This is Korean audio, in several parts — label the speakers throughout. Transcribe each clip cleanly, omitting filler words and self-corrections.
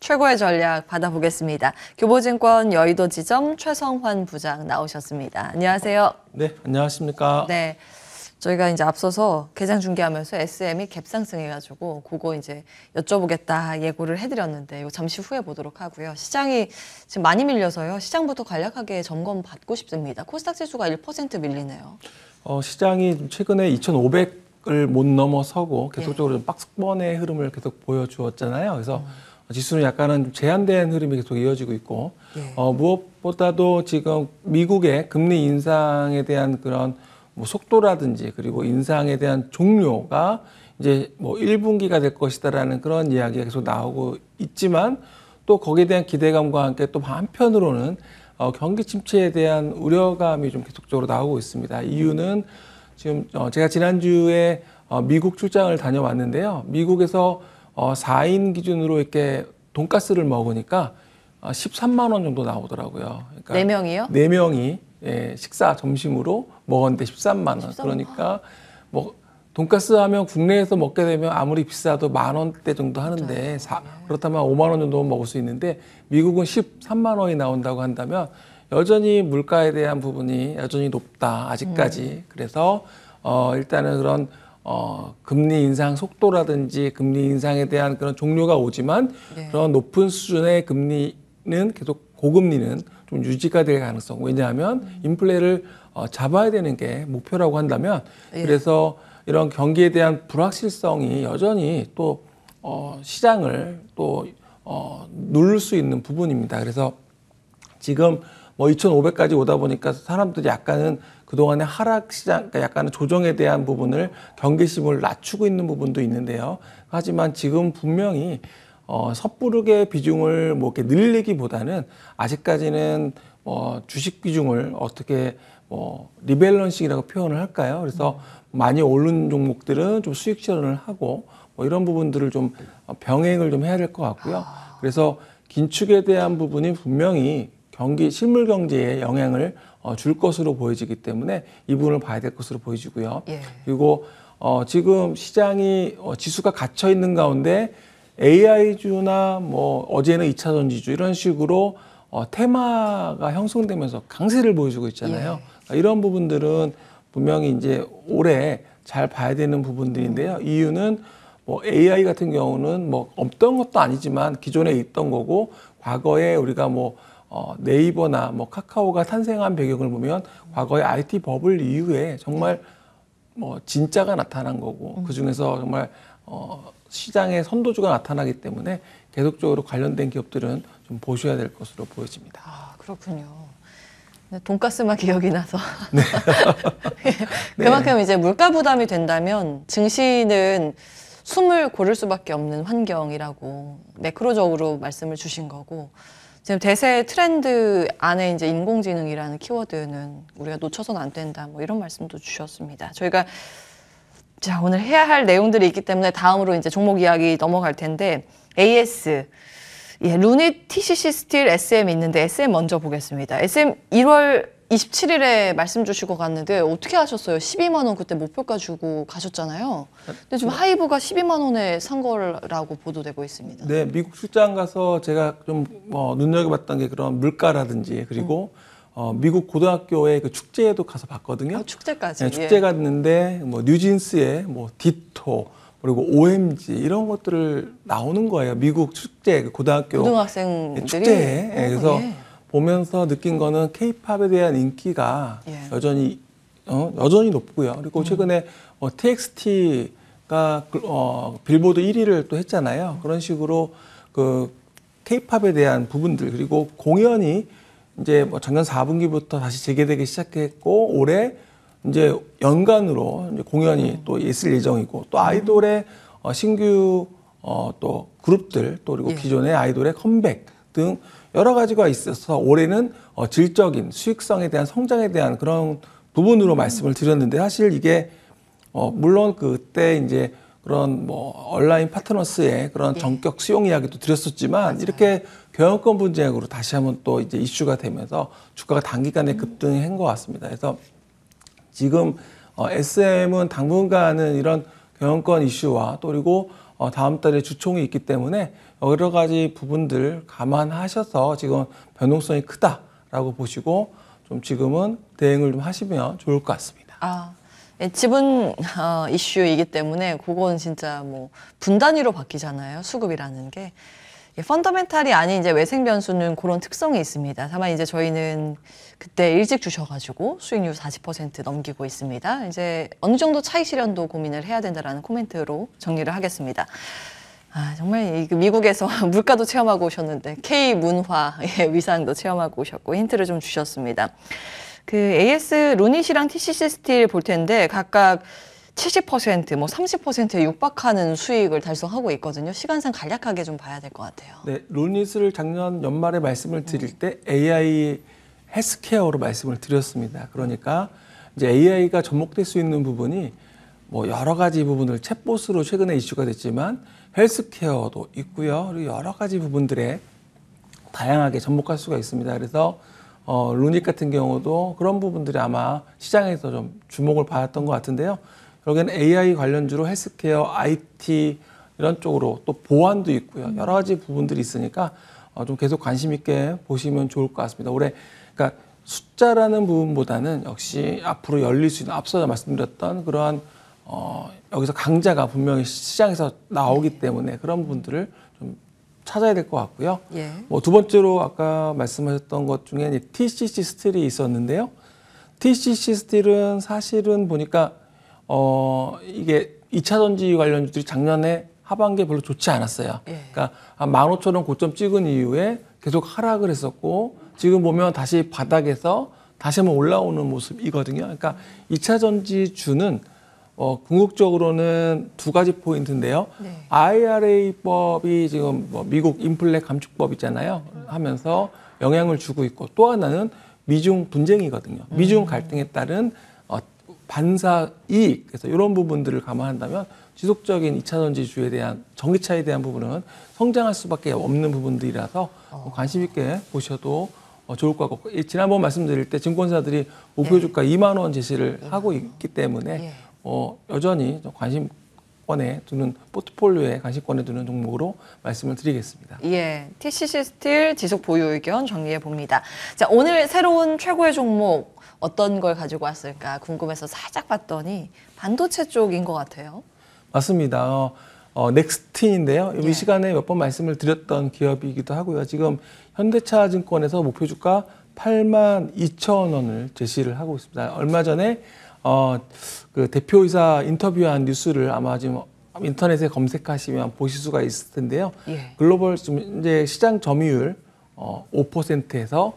Speaker 1: 최고의 전략 받아보겠습니다. 교보증권 여의도 지점 최성환 부장 나오셨습니다. 안녕하세요.
Speaker 2: 네, 안녕하십니까.
Speaker 1: 네, 저희가 이제 앞서서 개장 중계하면서 SM이 갭상승해가지고 그거 이제 여쭤보겠다 예고를 해드렸는데 이거 잠시 후에 보도록 하고요. 시장이 지금 많이 밀려서요. 시장부터 간략하게 점검 받고 싶습니다. 코스닥 지수가 1% 밀리네요.
Speaker 2: 시장이 최근에 2,500을 못 넘어서고 계속적으로 좀 박스권의 흐름을 계속 보여주었잖아요. 그래서 지수는 약간은 좀 제한된 흐름이 계속 이어지고 있고 무엇보다도 지금 미국의 금리 인상에 대한 그런 뭐 속도라든지 그리고 인상에 대한 종료가 이제 뭐 1분기가 될 것이다라는 그런 이야기가 계속 나오고 있지만 또 거기에 대한 기대감과 함께 또 한편으로는 경기 침체에 대한 우려감이 좀 계속적으로 나오고 있습니다. 이유는 지금 제가 지난주에 미국 출장을 다녀왔는데요. 미국에서 4인 기준으로 이렇게 돈가스를 먹으니까 13만 원 정도 나오더라고요. 그러니까
Speaker 1: 4명이요?
Speaker 2: 4명이 식사 점심으로 먹었는데 13만 원. 13만. 그러니까 뭐 돈가스 하면 국내에서 먹게 되면 아무리 비싸도 10,000원대 정도 하는데 그렇다면 5만 원 정도 먹을 수 있는데 미국은 13만 원이 나온다고 한다면 여전히 물가에 대한 부분이 여전히 높다. 아직까지. 그래서 일단은 그런 금리 인상 속도라든지 금리 인상에 대한 그런 종료가 오지만 그런 높은 수준의 금리는 계속 고금리는 좀 유지가 될 가능성. 왜냐하면 인플레를 잡아야 되는 게 목표라고 한다면 그래서 이런 경기에 대한 불확실성이 여전히 또 시장을 또 누를 수 있는 부분입니다. 그래서 지금 뭐 2,500까지 오다 보니까 사람들이 약간은 그동안의 하락 시장, 그러니까 약간은 조정에 대한 부분을 경계심을 낮추고 있는 부분도 있는데요. 하지만 지금 분명히 섣부르게 비중을 뭐 이렇게 늘리기보다는 아직까지는 주식 비중을 어떻게 리밸런싱이라고 표현을 할까요? 그래서 많이 오른 종목들은 좀 수익 실현을 하고 뭐 이런 부분들을 좀 병행을 좀 해야 될 것 같고요. 그래서 긴축에 대한 부분이 분명히 실물 경제에 영향을 줄 것으로 보여지기 때문에 이 부분을 봐야 될 것으로 보여지고요. 그리고 지금 시장이 지수가 갇혀 있는 가운데 AI주나 뭐 어제는 2차 전지주 이런 식으로 테마가 형성되면서 강세를 보여주고 있잖아요. 이런 부분들은 분명히 이제 올해 잘 봐야 되는 부분들인데요. 이유는 뭐 AI 같은 경우는 뭐 없던 것도 아니지만 기존에 있던 거고 과거에 우리가 뭐 네이버나 뭐 카카오가 탄생한 배경을 보면 과거의 IT 버블 이후에 정말 뭐 진짜가 나타난 거고 그 중에서 정말 시장의 선도주가 나타나기 때문에 계속적으로 관련된 기업들은 좀 보셔야 될 것으로 보여집니다.
Speaker 1: 아, 그렇군요. 돈가스만 기억이 나서.
Speaker 2: 네.
Speaker 1: 그만큼 이제 물가 부담이 된다면 증시는 숨을 고를 수밖에 없는 환경이라고 매크로적으로 말씀을 주신 거고 지금 대세 트렌드 안에 이제 인공지능이라는 키워드는 우리가 놓쳐서는 안 된다. 뭐 이런 말씀도 주셨습니다. 저희가 자, 오늘 해야 할 내용들이 있기 때문에 다음으로 이제 종목 이야기 넘어갈 텐데 AS, 루닛, TCC 스틸, SM 있는데 SM 먼저 보겠습니다. SM 1월 27일에 말씀 주시고 갔는데 어떻게 하셨어요? 12만 원 그때 목표가 주고 가셨잖아요. 근데 지금 하이브가 12만 원에 산 거라고 보도되고 있습니다.
Speaker 2: 네, 미국 출장 가서 제가 좀 눈여겨봤던 게 그런 물가라든지 그리고 미국 고등학교의 그 축제에도 가서 봤거든요.
Speaker 1: 축제까지.
Speaker 2: 네, 축제 갔는데 뭐 뉴진스의 뭐 디토 그리고 OMG 이런 것들을 나오는 거예요. 미국 축제 그
Speaker 1: 고등학생들이
Speaker 2: 축제에. 그래서 보면서 느낀 거는 K-팝에 대한 인기가 여전히 높고요. 그리고 최근에 TXT가 빌보드 1위를 또 했잖아요. 그런 식으로 그 K-팝에 대한 부분들 그리고 공연이 이제 뭐 작년 4분기부터 다시 재개되기 시작했고 올해 이제 연간으로 이제 공연이 또 있을 예정이고 또 아이돌의 신규 또 그룹들 또 그리고 기존의 아이돌의 컴백 등 여러 가지가 있어서 올해는 질적인 수익성에 대한 성장에 대한 그런 부분으로 말씀을 드렸는데 사실 이게 물론 그때 이제 그런 뭐 온라인 파트너스의 그런 전격 수용 이야기도 드렸었지만 이렇게 경영권 분쟁으로 다시 한번 또 이제 이슈가 되면서 주가가 단기간에 급등한 것 같습니다. 그래서 지금 SM은 당분간은 이런 경영권 이슈와 또 그리고 다음 달에 주총이 있기 때문에 여러 가지 부분들 감안하셔서 지금 변동성이 크다라고 보시고 좀 지금은 대응을 좀 하시면 좋을 것 같습니다.
Speaker 1: 예, 지분 이슈이기 때문에 그건 진짜 뭐 분단위로 바뀌잖아요. 수급이라는 게. 예, 펀더멘탈이 아닌 이제 외생 변수는 그런 특성이 있습니다. 다만 이제 저희는 그때 일찍 주셔가지고 수익률 40% 넘기고 있습니다. 이제 어느 정도 차익 실현도 고민을 해야 된다라는 코멘트로 정리를 하겠습니다. 정말 미국에서 물가도 체험하고 오셨는데 K 문화의 위상도 체험하고 오셨고 힌트를 좀 주셨습니다. 그 AS 루닛이랑 TCC 스틸 볼 텐데 각각 70%, 뭐 30%에 육박하는 수익을 달성하고 있거든요. 시간상 간략하게 좀 봐야 될 것 같아요.
Speaker 2: 네, 루닛을 작년 연말에 말씀을 드릴 때 AI 헬스케어로 말씀을 드렸습니다. 그러니까 이제 AI가 접목될 수 있는 부분이 뭐 여러 가지 부분을 챗봇으로 최근에 이슈가 됐지만 헬스케어도 있고요. 그리고 여러 가지 부분들에 다양하게 접목할 수가 있습니다. 그래서 루닛 같은 경우도 그런 부분들이 아마 시장에서 좀 주목을 받았던 것 같은데요. 결국에는 AI 관련주로 헬스케어, IT 이런 쪽으로 또 보안도 있고요. 여러 가지 부분들이 있으니까 좀 계속 관심 있게 보시면 좋을 것 같습니다. 올해 그러니까 숫자라는 부분보다는 역시 앞으로 열릴 수 있는 앞서 말씀드렸던 그러한 여기서 강자가 분명히 시장에서 나오기 때문에 그런 부분들을 좀 찾아야 될 것 같고요.
Speaker 1: 예.
Speaker 2: 뭐 두 번째로 아까 말씀하셨던 것 중에 TCC 스틸이 있었는데요. TCC 스틸은 사실은 보니까 이게 2차 전지 관련주들이 작년에 하반기에 별로 좋지 않았어요.
Speaker 1: 예.
Speaker 2: 그러니까 한 15,000원 고점 찍은 이후에 계속 하락을 했었고 지금 보면 다시 바닥에서 다시 한번 올라오는 모습이거든요. 그러니까 2차 전지주는 궁극적으로는 두 가지 포인트인데요.
Speaker 1: 네.
Speaker 2: IRA법이 지금 뭐 미국 인플레 감축법 있잖아요. 하면서 영향을 주고 있고 또 하나는 미중 분쟁이거든요. 미중 갈등에 따른 반사 이익, 그래서 이런 부분들을 감안한다면 지속적인 2차 전지주에 대한 전기차에 대한 부분은 성장할 수밖에 없는 부분들이라서 관심 있게 보셔도 좋을 것 같고 지난번 말씀드릴 때 증권사들이 목표 주가 2만 원 제시를 하고 있기 때문에 여전히 관심권에 두는 포트폴리오에 관심권에 두는 종목으로 말씀을 드리겠습니다.
Speaker 1: 예, TCC 스틸 지속 보유 의견 정리해 봅니다. 자, 오늘 새로운 최고의 종목 어떤 걸 가지고 왔을까 궁금해서 살짝 봤더니 반도체 쪽인 것 같아요.
Speaker 2: 맞습니다. 넥스틴인데요.
Speaker 1: 예.
Speaker 2: 이 시간에 몇 번 말씀을 드렸던 기업이기도 하고요. 지금 현대차 증권에서 목표 주가 82,000원을 제시를 하고 있습니다. 얼마 전에 그 대표이사 인터뷰한 뉴스를 아마 지금 인터넷에 검색하시면 보실 수가 있을 텐데요.
Speaker 1: 예.
Speaker 2: 글로벌 지금 이제 시장 점유율 5%에서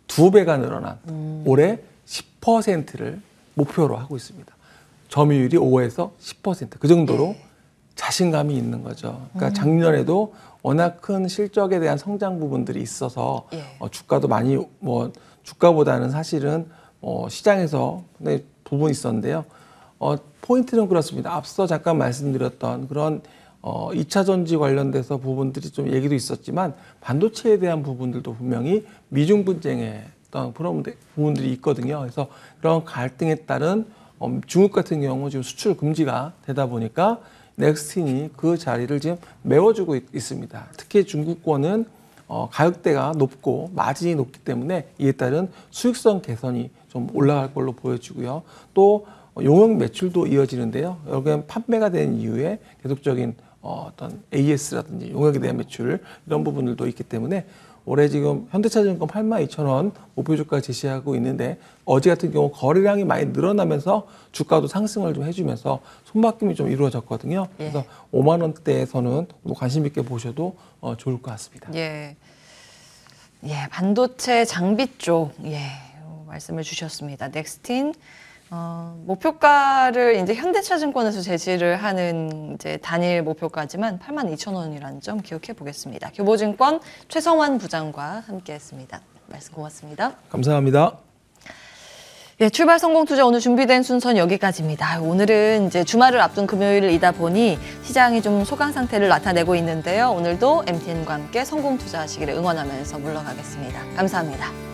Speaker 2: 2배가 늘어난 올해 10%를 목표로 하고 있습니다. 점유율이 5에서 10%. 그 정도로 자신감이 있는 거죠. 그러니까 작년에도 워낙 큰 실적에 대한 성장 부분들이 있어서 주가도 많이 주가보다는 사실은 시장에서 굉장히 부분이 있었는데요. 포인트는 그렇습니다. 앞서 잠깐 말씀드렸던 그런 2차 전지 관련돼서 부분들이 좀 얘기도 있었지만 반도체에 대한 부분들도 분명히 미중 분쟁에 어떤 그런 부분들이 있거든요. 그래서 그런 갈등에 따른 중국 같은 경우 지금 수출 금지가 되다 보니까 넥스틴이 그 자리를 지금 메워주고 있습니다. 특히 중국권은 가격대가 높고 마진이 높기 때문에 이에 따른 수익성 개선이 좀 올라갈 걸로 보여지고요. 또 용역 매출도 이어지는데요. 여기엔 판매가 된 이후에 계속적인 어떤 AS라든지 용역에 대한 매출 이런 부분들도 있기 때문에 올해 지금 현대차증권 82,000원 목표 주가 제시하고 있는데 어제 같은 경우 거래량이 많이 늘어나면서 주가도 상승을 좀 해주면서 손바뀜이 좀 이루어졌거든요. 그래서 5만 원대에서는 관심 있게 보셔도 좋을 것 같습니다.
Speaker 1: 예, 반도체 장비 쪽 말씀을 주셨습니다. 넥스틴 목표가를 이제 현대차증권에서 제시를 하는 이제 단일 목표가지만 82,000원이라는 점 기억해 보겠습니다. 교보증권 최성환 부장과 함께했습니다. 말씀 고맙습니다.
Speaker 2: 감사합니다.
Speaker 1: 예, 출발 성공 투자 오늘 준비된 순서는 여기까지입니다. 오늘은 이제 주말을 앞둔 금요일이다 보니 시장이 좀 소강 상태를 나타내고 있는데요. 오늘도 MTN과 함께 성공 투자하시기를 응원하면서 물러가겠습니다. 감사합니다.